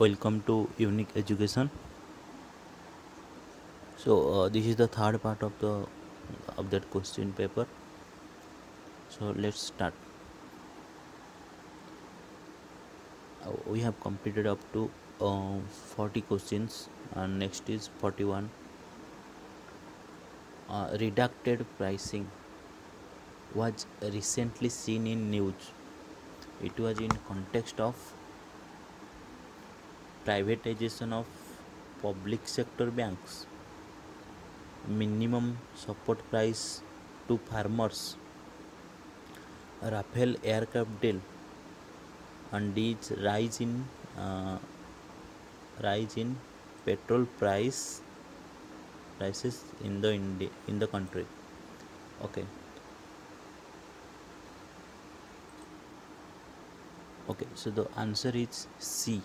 Welcome to Unique Education. This is the third part of that question paper. So let's start. We have completed up to 40 questions, and next is 41. Reducted pricing was recently seen in news. It was in context of privatization of public sector banks, minimum support price to farmers, Rafale aircraft deal, and its uh, rise in petrol prices in the country. Okay. So the answer is C,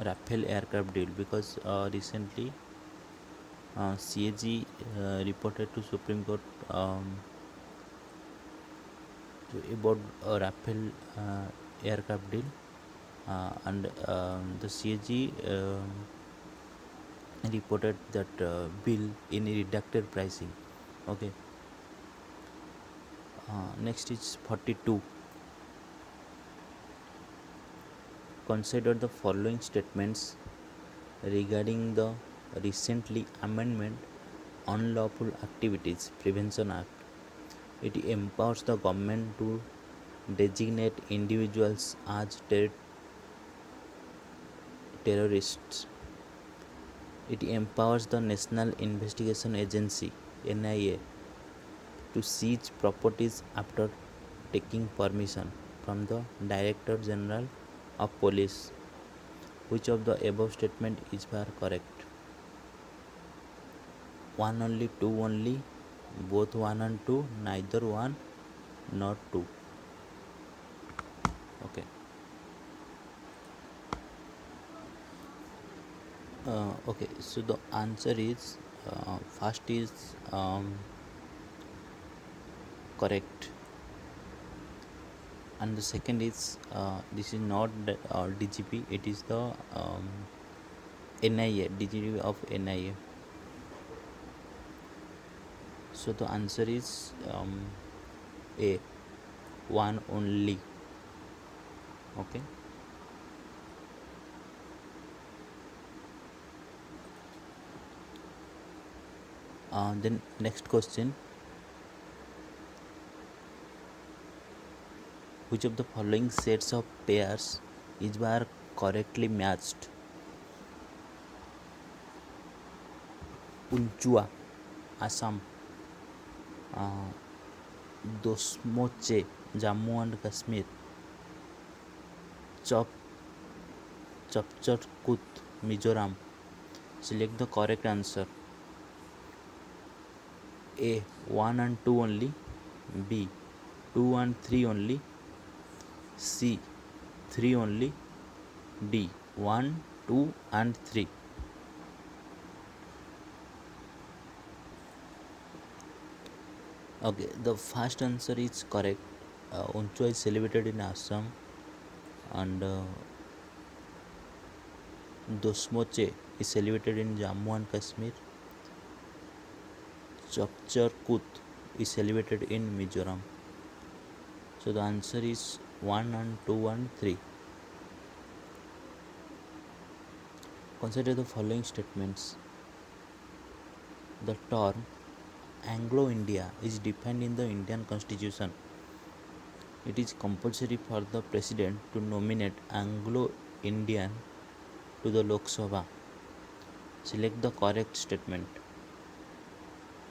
Rafale aircraft deal, because recently CAG reported to Supreme Court about Rafale aircraft deal, and the CAG reported that bill in reducted pricing. Okay. Next is 42. Consider the following statements regarding the recently amendment Unlawful Activities Prevention Act. It empowers the government to designate individuals as terrorists. It empowers the National Investigation Agency (NIA) to seize properties after taking permission from the Director General of Police. Which of the above statement is correct? One only, two only, both one and two, neither one nor two. Okay. Okay. So the answer is first is correct, and the second is this is not the, DGP. It is the NIA, DGP of NIA. So the answer is A, one only. Okay. Then next question: which of the following sets of pairs is correctly matched? Unchua, Assam; Dosmoche, Jammu and Kashmir; Chop Chapchakut, Mizoram. Select the correct answer. A, 1 and 2 only; B, 2 and 3 only; C, 3 only; D, 1, 2 and 3. Okay, the first answer is correct. Unchua is celebrated in Assam, and Dosmoche is celebrated in Jammu and Kashmir. Chapchakut is celebrated in Mizoram. So the answer is 1 and 2 and 3. Consider the following statements. The term Anglo-India is defined in the Indian Constitution. It is compulsory for the President to nominate Anglo-Indian to the Lok Sabha. Select the correct statement.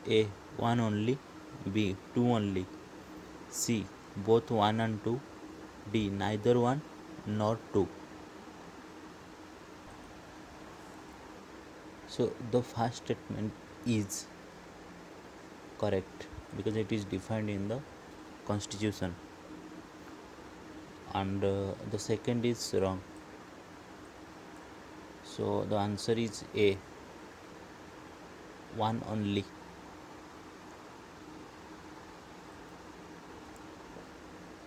A, 1 only; B, 2 only; C, both 1 and 2; D, neither 1 nor 2. So the first statement is correct because it is defined in the Constitution, and the second is wrong. So the answer is A, 1 only.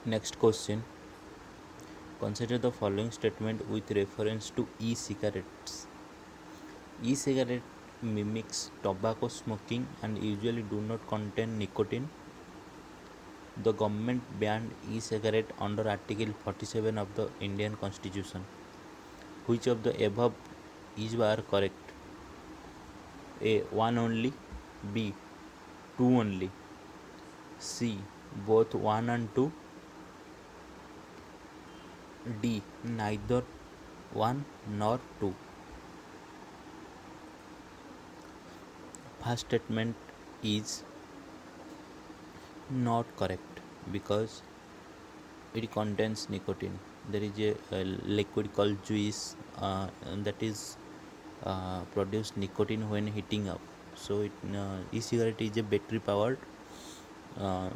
Next question: Consider the following statement with reference to e-cigarettes. E-cigarette mimics tobacco smoking and usually do not contain nicotine. The government banned e-cigarette under Article 47 of the Indian Constitution. Which of the above is were correct? A. One only. B. Two only. C. Both one and two. D. Neither one nor two. First statement is not correct because it contains nicotine. There is a liquid called juice that is produce nicotine when heating up. So e-cigarette is a uh,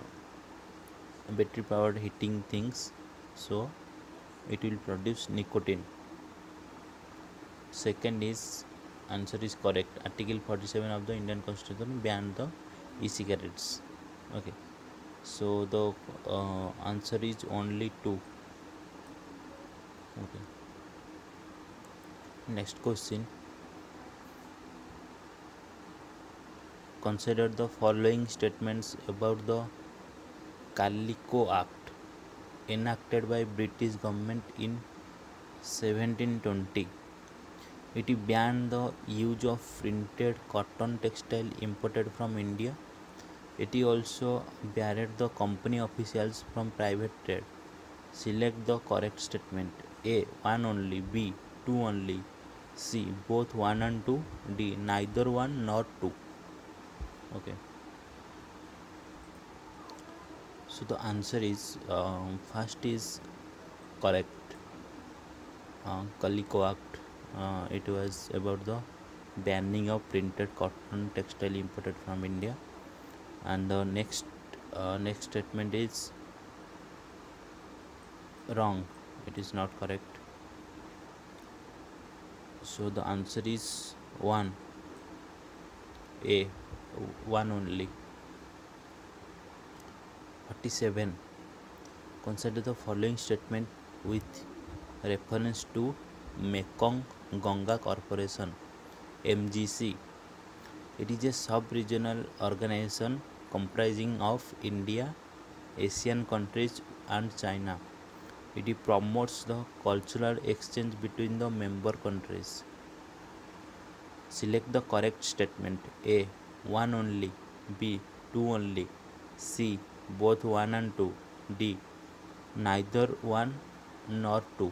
battery powered heating things. So it will produce nicotine. Second is answer is correct. Article 47 of the Indian Constitution banned the e-cigarettes. Okay. So the answer is only 2. Okay. Next question. Consider the following statements about the Calico Act enacted by British government in 1720. It banned the use of printed cotton textile imported from India. It also barred the company officials from private trade. Select the correct statement. A. One only. B. Two only. C. Both one and two. D. Neither one nor two. Okay. So the answer is first is correct. Calico Act. It was about the banning of printed cotton textile imported from India. And the next statement is wrong. It is not correct. So the answer is 1. A. One only. 47. Consider the following statement with reference to Mekong Ganga Corporation MGC. It is a sub-regional organization comprising of India, Asian countries and China. It promotes the cultural exchange between the member countries. Select the correct statement. A. One only. B. Two only. C. Both one and two. D. Neither one nor two.